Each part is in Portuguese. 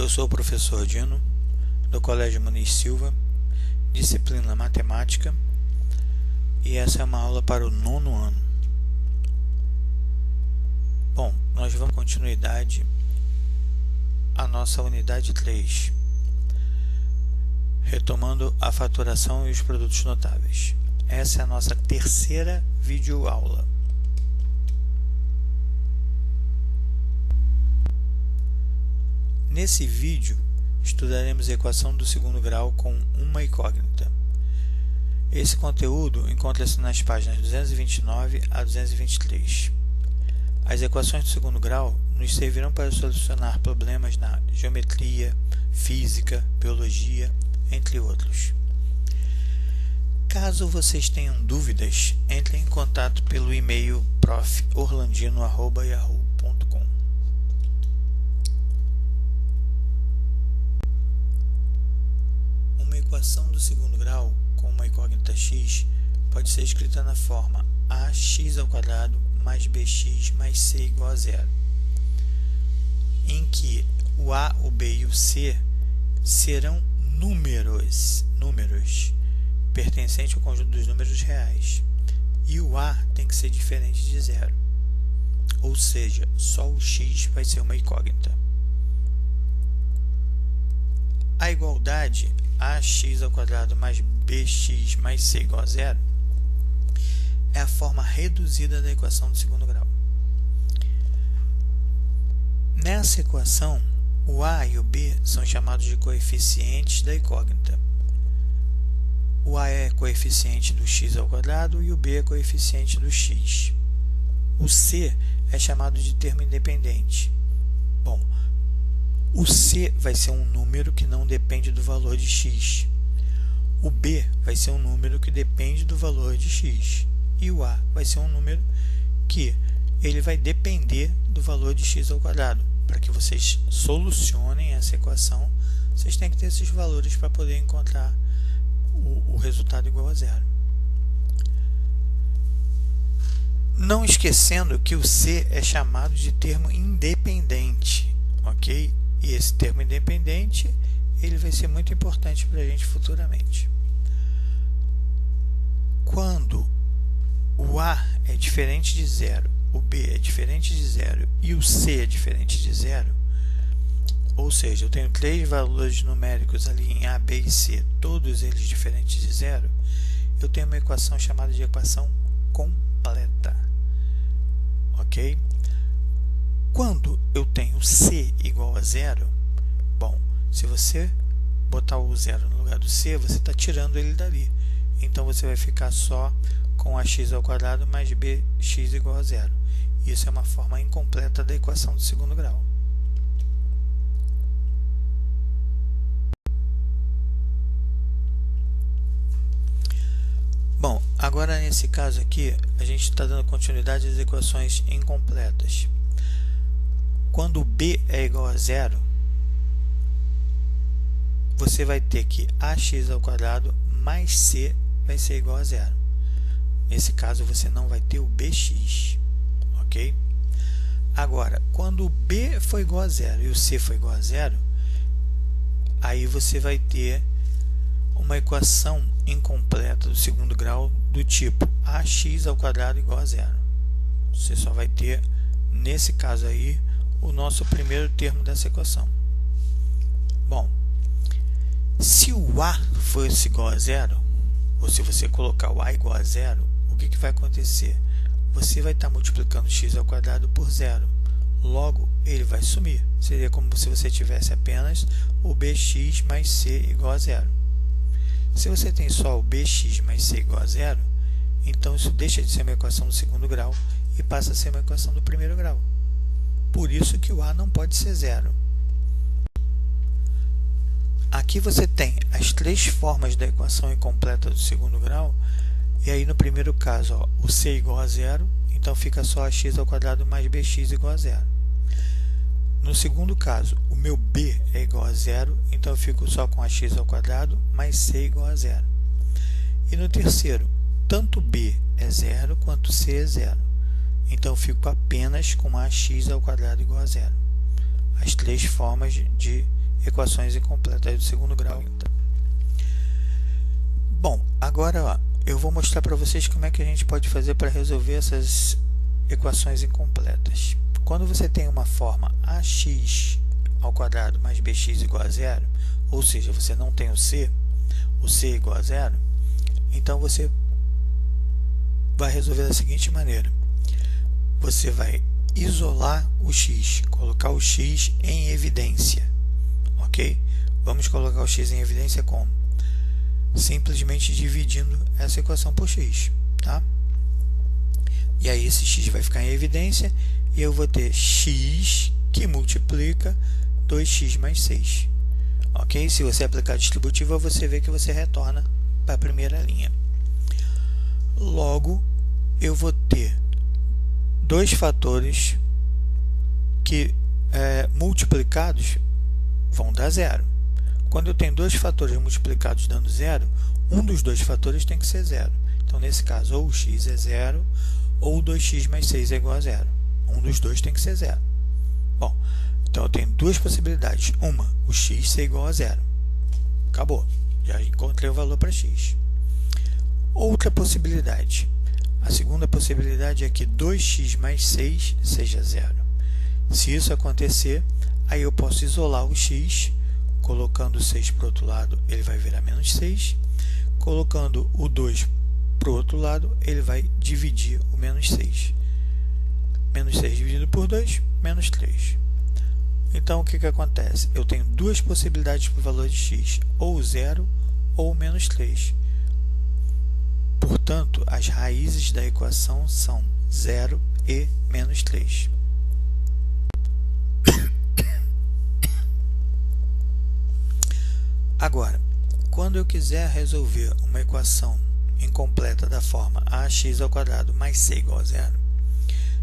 Eu sou o professor Dino, do Colégio Muniz Silva, disciplina Matemática, e essa é uma aula para o 9º ano. Bom, nós vamos dar continuidade à nossa unidade 3, retomando a faturação e os produtos notáveis. Essa é a nossa terceira videoaula. Nesse vídeo, estudaremos a equação do segundo grau com uma incógnita. Esse conteúdo encontra-se nas páginas 229 a 223. As equações do segundo grau nos servirão para solucionar problemas na geometria, física, biologia, entre outros. Caso vocês tenham dúvidas, entrem em contato pelo e-mail prof.orlandino@yahoo.com. Uma equação do segundo grau com uma incógnita x pode ser escrita na forma ax² mais bx mais c igual a zero, em que o a, o b e o c serão números pertencentes ao conjunto dos números reais, e o a tem que ser diferente de zero, ou seja, só o x vai ser uma incógnita. A igualdade ax² mais bx mais c igual a zero é a forma reduzida da equação do segundo grau. Nessa equação, o a e o b são chamados de coeficientes da incógnita. O a é coeficiente do x² e o b é coeficiente do x. O c é chamado de termo independente. Bom, o c vai ser um número que não depende do valor de x. O b vai ser um número que depende do valor de x. E o a vai ser um número que ele vai depender do valor de x². Para que vocês solucionem essa equação, vocês têm que ter esses valores para poder encontrar o resultado igual a zero. Não esquecendo que o c é chamado de termo independente, ok? E esse termo independente ele vai ser muito importante para a gente futuramente. Quando o a é diferente de zero, o b é diferente de zero e o c é diferente de zero, ou seja, eu tenho três valores numéricos ali em a, b e c, todos eles diferentes de zero, eu tenho uma equação chamada de equação completa, ok? Quando eu tenho c igual a zero, bom, se você botar o zero no lugar do c, você está tirando ele dali, então você vai ficar só com ax² mais bx igual a zero. Isso é uma forma incompleta da equação do segundo grau. Bom, agora nesse caso aqui, a gente está dando continuidade às equações incompletas. Quando b é igual a zero, você vai ter que ax² mais c vai ser igual a zero. Nesse caso, você não vai ter o bx, ok? Agora, quando o b for igual a zero e o c for igual a zero, aí você vai ter uma equação incompleta do segundo grau do tipo ax² igual a zero. Você só vai ter, nesse caso aí, o nosso primeiro termo dessa equação. Bom, se o a fosse igual a zero, ou se você colocar o a igual a zero, o que vai acontecer? Você vai estar multiplicando x² por zero. Logo, ele vai sumir. Seria como se você tivesse apenas o bx mais c igual a zero. Se você tem só o bx mais c igual a zero, então isso deixa de ser uma equação do segundo grau e passa a ser uma equação do primeiro grau. Por isso que o a não pode ser zero. Aqui você tem as três formas da equação incompleta do segundo grau, e aí no primeiro caso, ó, o c igual a zero, então fica só ax² mais bx igual a zero. No segundo caso, o meu b é igual a zero, então eu fico só com ax² mais c igual a zero. E no terceiro, tanto b é zero quanto c é zero, então eu fico apenas com ax² igual a zero. As três formas de equações incompletas do segundo grau. Bom, agora ó, eu vou mostrar para vocês como é que a gente pode fazer para resolver essas equações incompletas. Quando você tem uma forma ax ao quadrado mais bx igual a zero, ou seja, você não tem o c é igual a zero, então você vai resolver da seguinte maneira: você vai isolar o x, colocar o x em evidência, ok? Vamos colocar o x em evidência como? Simplesmente dividindo essa equação por x, tá? E aí esse x vai ficar em evidência e eu vou ter x que multiplica 2x mais 6, ok? Se você aplicar a distributiva, você vê que você retorna para a primeira linha. Logo, eu vou ter dois fatores que multiplicados vão dar zero. Quando eu tenho dois fatores multiplicados dando zero, um dos dois fatores tem que ser zero. Então, nesse caso, ou o x é zero, ou 2x mais 6 é igual a zero. Um dos dois tem que ser zero. Bom, então eu tenho duas possibilidades. Uma, o x ser igual a zero. Acabou. Já encontrei o valor para x. Outra possibilidade. A segunda possibilidade é que 2x mais 6 seja zero. Se isso acontecer, aí eu posso isolar o x, colocando o 6 para o outro lado, ele vai virar menos 6. Colocando o 2 para o outro lado, ele vai dividir o menos 6. Menos 6 dividido por 2, menos 3. Então, o que acontece? Eu tenho duas possibilidades para o valor de x, ou 0 ou menos 3. Portanto, as raízes da equação são 0 e menos 3. Agora, quando eu quiser resolver uma equação incompleta da forma ax ao quadrado mais c igual a zero,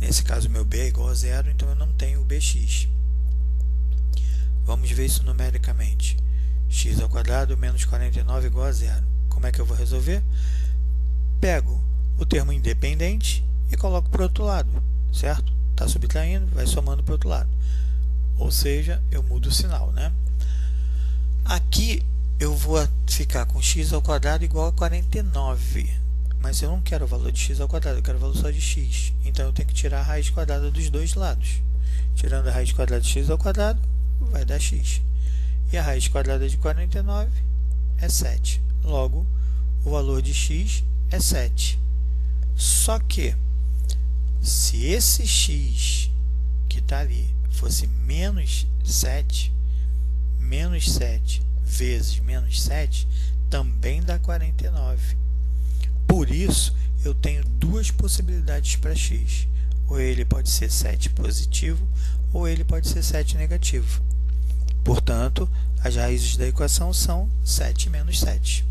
nesse caso meu b é igual a zero, então eu não tenho o bx. Vamos ver isso numericamente. X ao quadrado menos 49 igual a zero. Como é que eu vou resolver? Pego o termo independente e coloco para o outro lado, certo? Está subtraindo, vai somando para o outro lado. Ou seja, eu mudo o sinal, né? Aqui eu vou ficar com x ao quadrado igual a 49. Mas eu não quero o valor de x ao quadrado, eu quero o valor só de x. Então eu tenho que tirar a raiz quadrada dos dois lados. Tirando a raiz quadrada de x ao quadrado, vai dar x. E a raiz quadrada de 49 é 7. Logo, o valor de x é 7. Só que, se esse x que está ali fosse menos 7 vezes menos 7 também dá 49. Por isso, eu tenho duas possibilidades para x. Ou ele pode ser 7 positivo, ou ele pode ser 7 negativo. Portanto, as raízes da equação são 7 menos 7.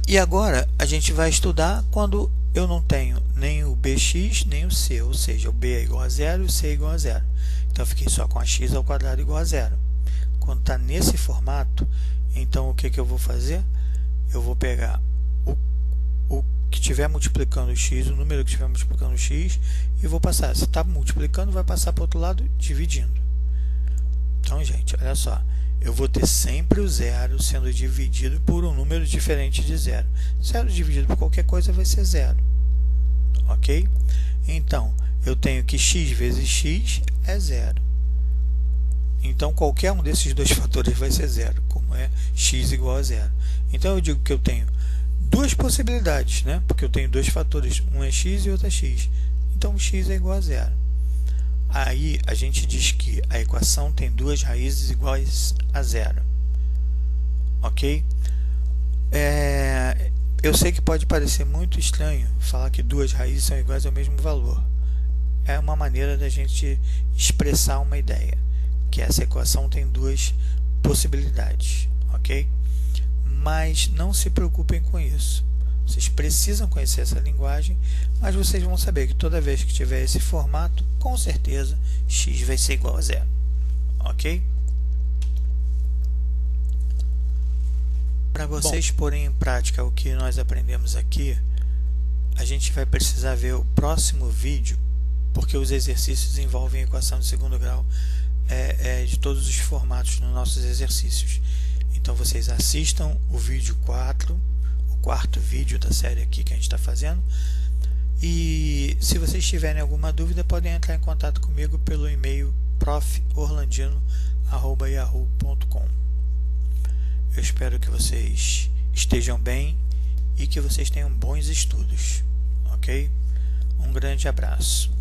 E agora, a gente vai estudar quando eu não tenho nem o bx, nem o c, ou seja, o b é igual a zero e o c é igual a zero. Então, eu fiquei só com a x ao quadrado igual a zero. Quando está nesse formato, então o que eu vou fazer? Eu vou pegar o que estiver multiplicando o x, o número que estiver multiplicando o x, e vou passar. Se está multiplicando, vai passar para o outro lado dividindo. Então, gente, olha só. Eu vou ter sempre o zero sendo dividido por um número diferente de zero. Zero dividido por qualquer coisa vai ser zero. Ok? Então, eu tenho que x vezes x é zero. Então, qualquer um desses dois fatores vai ser zero, como é x igual a zero. Então, eu digo que eu tenho duas possibilidades, né? Porque eu tenho dois fatores, um é x e outro é x. Então, x é igual a zero. Aí, a gente diz que a equação tem duas raízes iguais a zero. Ok? Eu sei que pode parecer muito estranho falar que duas raízes são iguais ao mesmo valor. É uma maneira da gente expressar uma ideia, que essa equação tem duas possibilidades, ok? Mas não se preocupem com isso. Vocês precisam conhecer essa linguagem, mas vocês vão saber que toda vez que tiver esse formato, com certeza, x vai ser igual a zero, ok? Para vocês porem em prática o que nós aprendemos aqui, a gente vai precisar ver o próximo vídeo, porque os exercícios envolvem equação de segundo grau de todos os formatos nos nossos exercícios. Então vocês assistam o vídeo 4, o quarto vídeo da série aqui que a gente está fazendo. E se vocês tiverem alguma dúvida, podem entrar em contato comigo pelo e-mail proforlandino@yahoo.com. Eu espero que vocês estejam bem e que vocês tenham bons estudos, ok? Um grande abraço.